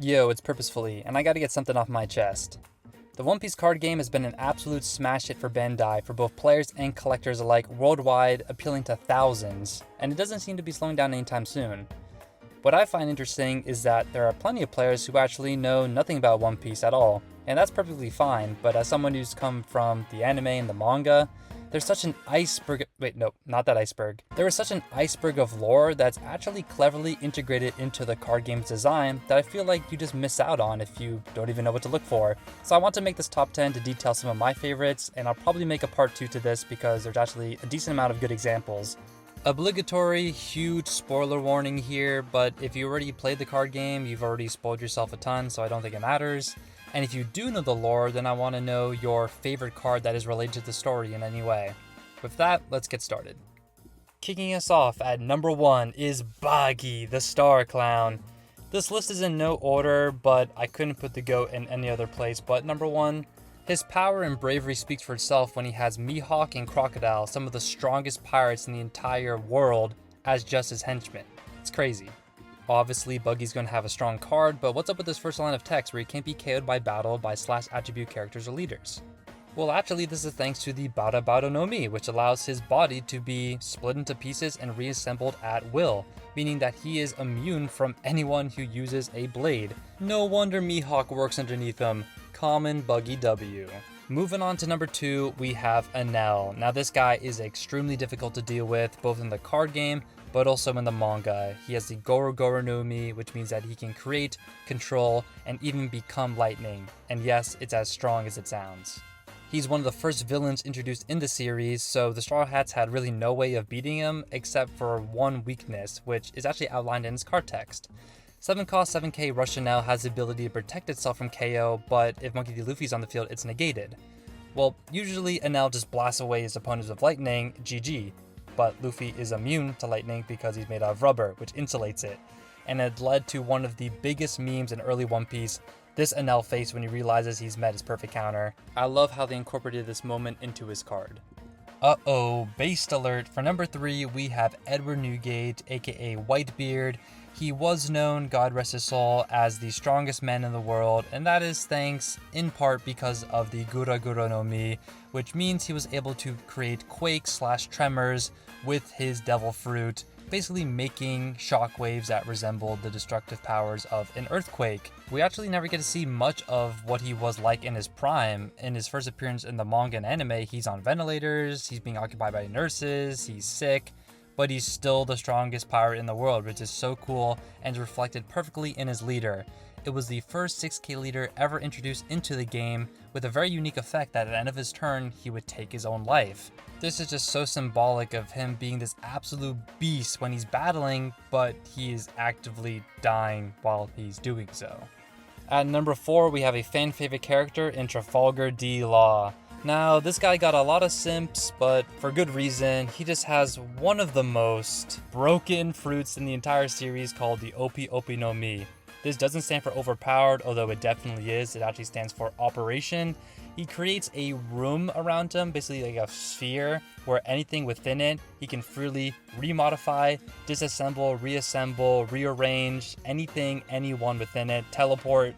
Yo, it's Purposefully, and I gotta get something off my chest. The One Piece card game has been an absolute smash hit for Bandai for both players and collectors alike worldwide, appealing to thousands, and it doesn't seem to be slowing down anytime soon. What I find interesting is that there are plenty of players who actually know nothing about One Piece at all, and that's perfectly fine, but as someone who's come from the anime and the manga, there's such an iceberg. Wait, no, not that iceberg. There is such an iceberg of lore that's actually cleverly integrated into the card game's design that I feel like you just miss out on if you don't even know what to look for. So I want to make this top 10 to detail some of my favorites, and I'll probably make a part 2 to this because there's actually a decent amount of good examples. Obligatory, huge spoiler warning here, but if you already played the card game, you've already spoiled yourself a ton, so I don't think it matters. And if you do know the lore, then I want to know your favorite card that is related to the story in any way. With that, let's get started. Kicking us off at number 1 is Buggy, the Star Clown. This list is in no order, but I couldn't put the GOAT in any other place but number 1. His power and bravery speaks for itself when he has Mihawk and Crocodile, some of the strongest pirates in the entire world, as just his henchmen. It's crazy. Obviously, Buggy's going to have a strong card, but what's up with this first line of text where he can't be KO'd by battle by / attribute characters or leaders? Well, actually, this is thanks to the Bada Bada no Mi, which allows his body to be split into pieces and reassembled at will, meaning that he is immune from anyone who uses a blade. No wonder Mihawk works underneath him. Common Buggy W. Moving on to number 2, we have Enel. Now this guy is extremely difficult to deal with, both in the card game, but also in the manga. He has the Goro Goro no Mi, which means that he can create, control, and even become lightning. And yes, it's as strong as it sounds. He's one of the first villains introduced in the series, so the Straw Hats had really no way of beating him, except for one weakness, which is actually outlined in his card text. 7 cost 7k Rush Enel has the ability to protect itself from KO, but if Monkey D. Luffy's on the field, it's negated. Well, usually Enel just blasts away his opponents with lightning, GG, but Luffy is immune to lightning because he's made out of rubber, which insulates it, and it led to one of the biggest memes in early One Piece, this Enel face when he realizes he's met his perfect counter. I love how they incorporated this moment into his card. Uh-oh, based alert. For number 3, we have Edward Newgate, aka Whitebeard. He was known, God rest his soul, as the strongest man in the world, and that is thanks in part because of the Gura Gura no Mi, which means he was able to create quakes / tremors with his devil fruit, basically making shockwaves that resembled the destructive powers of an earthquake. We actually never get to see much of what he was like in his prime. In his first appearance in the manga and anime, he's on ventilators, he's being occupied by nurses, he's sick, but he's still the strongest pirate in the world, which is so cool and is reflected perfectly in his leader. It was the first 6k leader ever introduced into the game, with a very unique effect that at the end of his turn, he would take his own life. This is just so symbolic of him being this absolute beast when he's battling, but he is actively dying while he's doing so. At number 4, we have a fan favorite character in Trafalgar D. Law. Now, this guy got a lot of simps, but for good reason. He just has one of the most broken fruits in the entire series called the OP no Mi. This doesn't stand for overpowered, although it definitely is. It actually stands for operation. He creates a room around him, basically like a sphere, where anything within it, he can freely remodify, disassemble, reassemble, rearrange, anything, anyone within it, teleport.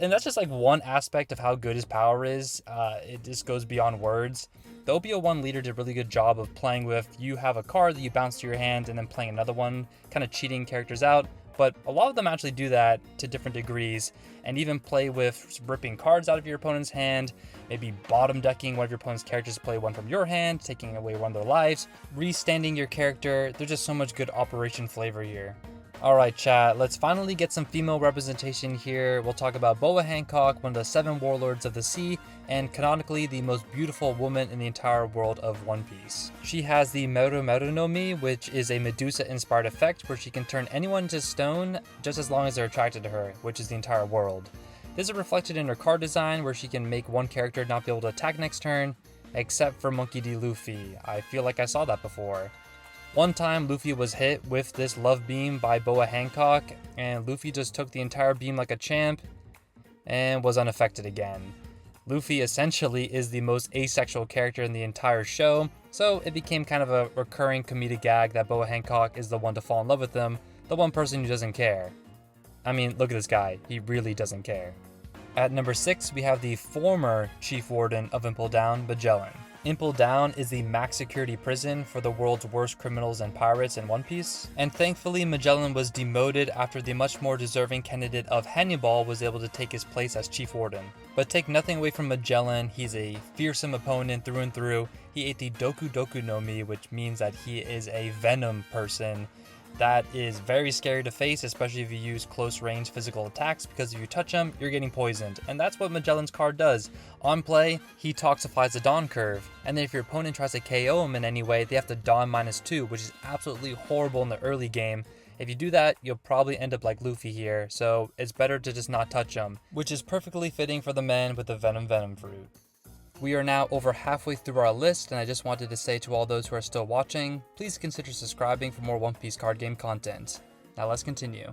And that's just like one aspect of how good his power is. It just goes beyond words. The OPO1 leader did a really good job of playing with, you have a card that you bounce to your hand and then playing another one, kind of cheating characters out. But a lot of them actually do that to different degrees, and even play with ripping cards out of your opponent's hand, maybe bottom decking one of your opponent's characters to play one from your hand, taking away one of their lives, restanding your character. There's just so much good operation flavor here. Alright chat, let's finally get some female representation here. We'll talk about Boa Hancock, one of the 7 warlords of the sea, and canonically the most beautiful woman in the entire world of One Piece. She has the Meru Meru no Mi, which is a Medusa-inspired effect where she can turn anyone into stone just as long as they're attracted to her, which is the entire world. This is reflected in her card design where she can make one character not be able to attack next turn, except for Monkey D. Luffy. I feel like I saw that before. One time, Luffy was hit with this love beam by Boa Hancock, and Luffy just took the entire beam like a champ and was unaffected again. Luffy essentially is the most asexual character in the entire show, so it became kind of a recurring comedic gag that Boa Hancock is the one to fall in love with him, the one person who doesn't care. I mean, look at this guy, he really doesn't care. At number 6, we have the former Chief Warden of Impel Down, Magellan. Impel Down is the max security prison for the world's worst criminals and pirates in One Piece, and thankfully Magellan was demoted after the much more deserving candidate of Hannibal was able to take his place as Chief Warden. But take nothing away from Magellan, he's a fearsome opponent through and through. He ate the Doku Doku no Mi, which means that he is a venom person. That is very scary to face, especially if you use close range physical attacks, because if you touch him, you're getting poisoned. And that's what Magellan's card does. On play, he toxifies the Dawn curve. And then if your opponent tries to KO him in any way, they have to Dawn -2, which is absolutely horrible in the early game. If you do that, you'll probably end up like Luffy here, so it's better to just not touch him, which is perfectly fitting for the man with the Venom fruit. We are now over halfway through our list, and I just wanted to say to all those who are still watching, please consider subscribing for more One Piece card game content. Now let's continue.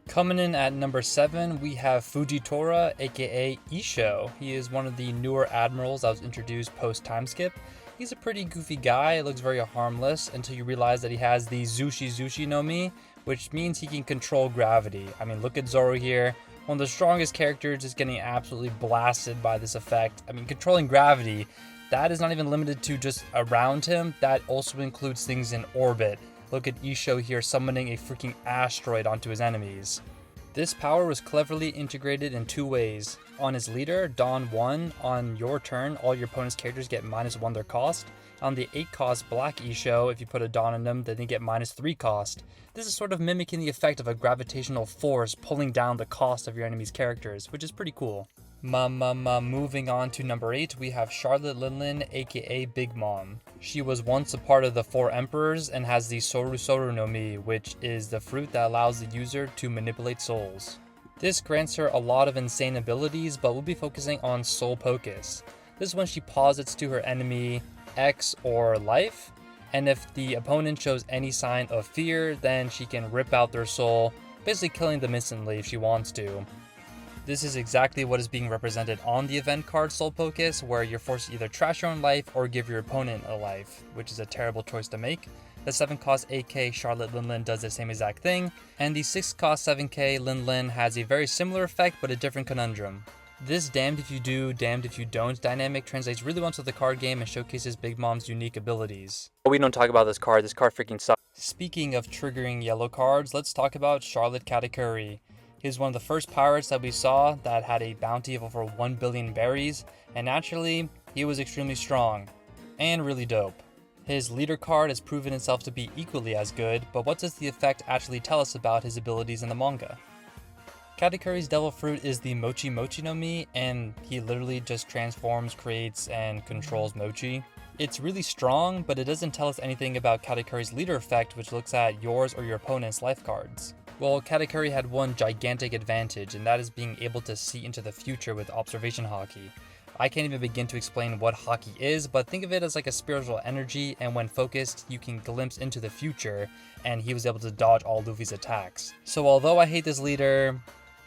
Coming in at number 7, we have Fujitora, aka Isho. He is one of the newer admirals that was introduced post time skip. He's a pretty goofy guy, looks very harmless until you realize that he has the Zushi no Mi, which means he can control gravity. I mean, look at Zoro here. One of the strongest characters is getting absolutely blasted by this effect. I mean, controlling gravity, that is not even limited to just around him, that also includes things in orbit. Look at Isho here summoning a freaking asteroid onto his enemies. This power was cleverly integrated in 2 ways. On his leader, Dawn 1, on your turn, all your opponent's characters get -1 their cost. On the 8 cost Black Isho, if you put a Dawn in them, then they get -3 cost. This is sort of mimicking the effect of a gravitational force pulling down the cost of your enemy's characters, which is pretty cool. Moving on to number 8, we have Charlotte Linlin, aka Big Mom. She was once a part of the 4 Emperors and has the Soru no Mi, which is the fruit that allows the user to manipulate souls. This grants her a lot of insane abilities, but we'll be focusing on Soul Pocus. This is when she posits to her enemy X or life, and if the opponent shows any sign of fear, then she can rip out their soul, basically killing them instantly if she wants to. This is exactly what is being represented on the event card Soul Pocus, where you're forced to either trash your own life or give your opponent a life, which is a terrible choice to make. The 7 cost 8k Charlotte Linlin does the same exact thing, and the 6 cost 7k Linlin has a very similar effect but a different conundrum. This damned if you do, damned if you don't dynamic translates really well to the card game and showcases Big Mom's unique abilities. But we don't talk about this card freaking sucks. Speaking of triggering yellow cards, let's talk about Charlotte Katakuri. He was one of the first pirates that we saw that had a bounty of over 1 billion berries, and naturally, he was extremely strong, and really dope. His leader card has proven itself to be equally as good, but what does the effect actually tell us about his abilities in the manga? Katakuri's devil fruit is the Mochi no Mi, and he literally just transforms, creates, and controls mochi. It's really strong, but it doesn't tell us anything about Katakuri's leader effect, which looks at yours or your opponent's life cards. Well, Katakuri had one gigantic advantage, and that is being able to see into the future with observation haki. I can't even begin to explain what haki is, but think of it as like a spiritual energy, and when focused, you can glimpse into the future, and he was able to dodge all Luffy's attacks. So although I hate this leader,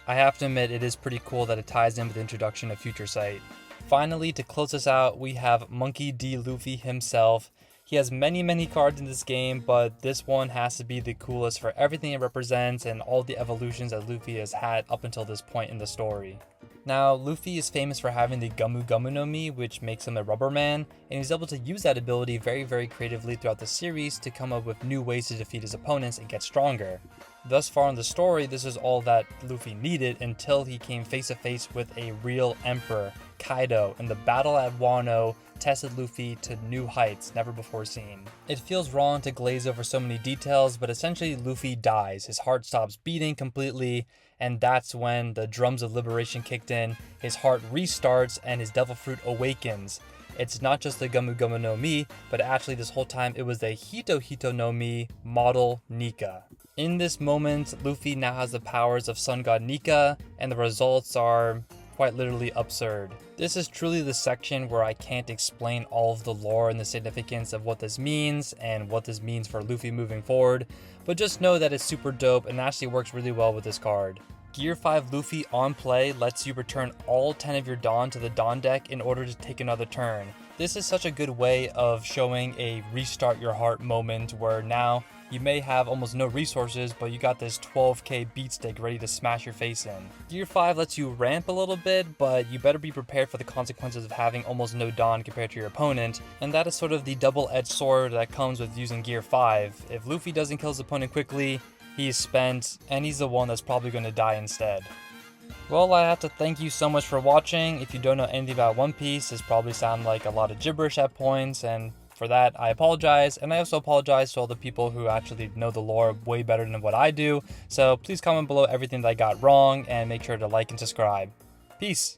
I have to admit it is pretty cool that it ties in with the introduction of Future Sight. Finally, to close us out, we have Monkey D. Luffy himself. He has many cards in this game, but this one has to be the coolest for everything it represents and all the evolutions that Luffy has had up until this point in the story. Now, Luffy is famous for having the Gumu no Mi, which makes him a rubber man, and he's able to use that ability very creatively throughout the series to come up with new ways to defeat his opponents and get stronger. Thus far in the story, this is all that Luffy needed until he came face to face with a real emperor, Kaido, and the battle at Wano tested Luffy to new heights never before seen. It feels wrong to glaze over so many details, but essentially Luffy dies, his heart stops beating completely, and that's when the drums of liberation kicked in, his heart restarts, and his devil fruit awakens. It's not just the Gumu no Mi, but actually this whole time it was the Hito no Mi model Nika. In this moment, Luffy now has the powers of Sun God Nika, and the results are quite literally absurd. This is truly the section where I can't explain all of the lore and the significance of what this means and what this means for Luffy moving forward, but just know that it's super dope and actually works really well with this card. Gear 5 Luffy on play lets you return all 10 of your Dawn to the Dawn deck in order to take another turn. This is such a good way of showing a restart your heart moment where now you may have almost no resources, but you got this 12k beat stick ready to smash your face in. Gear 5 lets you ramp a little bit, but you better be prepared for the consequences of having almost no Dawn compared to your opponent, and that is sort of the double-edged sword that comes with using Gear 5. If Luffy doesn't kill his opponent quickly, he's spent, and he's the one that's probably going to die instead. Well, I have to thank you so much for watching. If you don't know anything about One Piece, this probably sounds like a lot of gibberish at points, and for that, I apologize. And I also apologize to all the people who actually know the lore way better than what I do. So please comment below everything that I got wrong, and make sure to like and subscribe. Peace!